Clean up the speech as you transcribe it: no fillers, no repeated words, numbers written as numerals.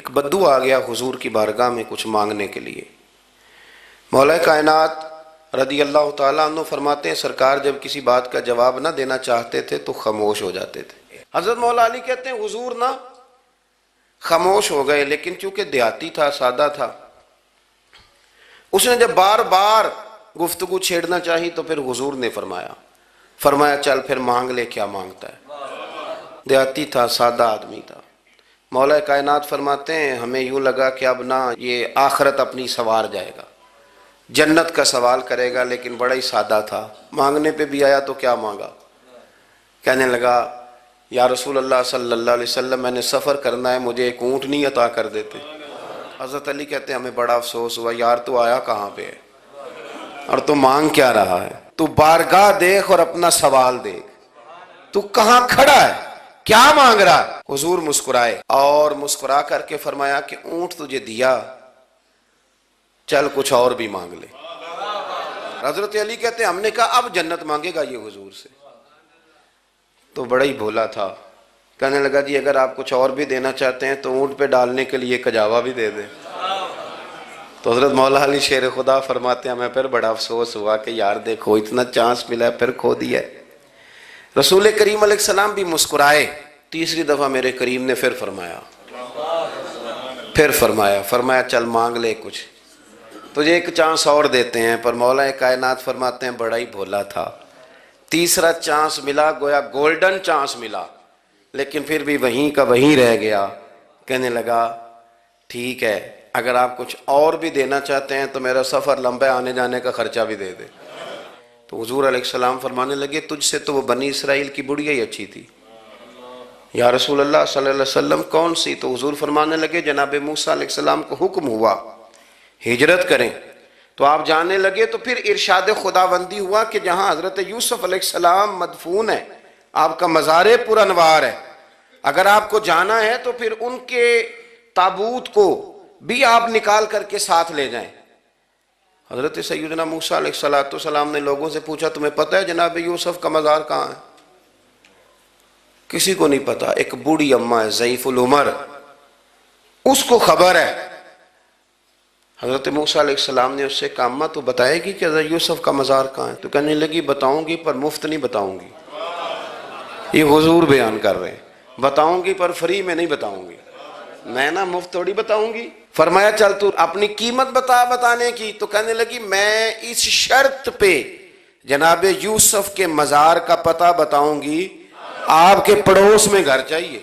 ایک بدو آ گیا حضور کی بارگاہ میں کچھ مانگنے کے لیے۔ مولا کائنات رضی اللہ تعالیٰ عنہ فرماتے ہیں سرکار جب کسی بات کا جواب نہ دینا چاہتے تھے تو خاموش ہو جاتے تھے۔ حضرت مولا علی کہتے ہیں حضور نہ خاموش ہو گئے، لیکن چونکہ دیہاتی تھا، سادہ تھا، اس نے جب بار بار گفتگو چھیڑنا چاہی تو پھر حضور نے فرمایا چل پھر مانگ لے، کیا مانگتا ہے۔ دیہاتی تھا، سادہ آدمی تھا۔ مولا کائنات فرماتے ہیں ہمیں یوں لگا کہ اب نہ یہ آخرت اپنی سوار جائے گا، جنت کا سوال کرے گا، لیکن بڑا ہی سادہ تھا۔ مانگنے پہ بھی آیا تو کیا مانگا؟ کہنے لگا یا رسول اللہ صلی اللہ علیہ وسلم میں نے سفر کرنا ہے، مجھے ایک اونٹنی عطا کر دیتے۔ حضرت علی کہتے ہیں ہمیں بڑا افسوس ہوا، یار تو آیا کہاں پہ ہے اور تو مانگ کیا رہا ہے؟ تو بارگاہ دیکھ اور اپنا سوال دیکھ، تو کہاں کھڑا ہے، کیا مانگ رہا ہے؟ حضور مسکرائے اور مسکرا کر کے فرمایا کہ اونٹ تجھے دیا، چل کچھ اور بھی مانگ لے۔ حضرت علی کہتے ہیں ہم نے کہا اب جنت مانگے گا یہ حضور سے؟ تو بڑا ہی بھولا تھا، کہنے لگا جی اگر آپ کچھ اور بھی دینا چاہتے ہیں تو اونٹ پہ ڈالنے کے لیے کجاوا بھی دے دیں۔ تو حضرت مولا علی شیر خدا فرماتے ہیں ہمیں پھر بڑا افسوس ہوا کہ یار دیکھو اتنا چانس ملا ہے پھر کھو دیا ہے۔ رسول کریم علیہ السلام بھی مسکرائے، تیسری دفعہ میرے کریم نے پھر فرمایا چل مانگ لے کچھ، تجھے ایک چانس اور دیتے ہیں۔ پر مولا کائنات فرماتے ہیں بڑا ہی بھولا تھا، تیسرا چانس ملا، گویا گولڈن چانس ملا، لیکن پھر بھی وہیں کا وہیں رہ گیا۔ کہنے لگا ٹھیک ہے اگر آپ کچھ اور بھی دینا چاہتے ہیں تو میرا سفر لمبا ہے، آنے جانے کا خرچہ بھی دے دے۔ تو حضور علیہ السلام فرمانے لگے تجھ سے تو وہ بنی اسرائیل کی بڑھیا ہی اچھی تھی۔ یا رسول اللہ صلی اللہ علیہ وسلم کون سی؟ تو حضور فرمانے لگے جناب موسیٰ علیہ السلام کو حکم ہوا ہجرت کریں تو آپ جانے لگے، تو پھر ارشاد خداوندی ہوا کہ جہاں حضرت یوسف علیہ السلام مدفون ہے، آپ کا مزار پر انوار ہے، اگر آپ کو جانا ہے تو پھر ان کے تابوت کو بھی آپ نکال کر کے ساتھ لے جائیں۔ حضرت سیدنا موسیٰ علیہ السلام نے لوگوں سے پوچھا تمہیں پتہ ہے جناب یوسف کا مزار کہاں ہے؟ کسی کو نہیں پتا، ایک بوڑھی اماں ہے ضعیف العمر، اس کو خبر ہے۔ حضرت موسیٰ علیہ السلام نے اس سے کہا اماں تو بتائے گی کہ حضرت یوسف کا مزار کہاں ہے؟ تو کہنے لگی بتاؤں گی پر مفت نہیں بتاؤں گی، یہ حضور بیان کر رہے ہیں، بتاؤں گی پر فری میں نہیں بتاؤں گی، میں نا مفت تھوڑی بتاؤں گی۔ فرمایا چل تو اپنی قیمت بتانے کی۔ تو کہنے لگی میں اس شرط پہ جناب یوسف کے مزار کا پتہ بتاؤں گی، آپ کے پڑوس میں گھر چاہیے۔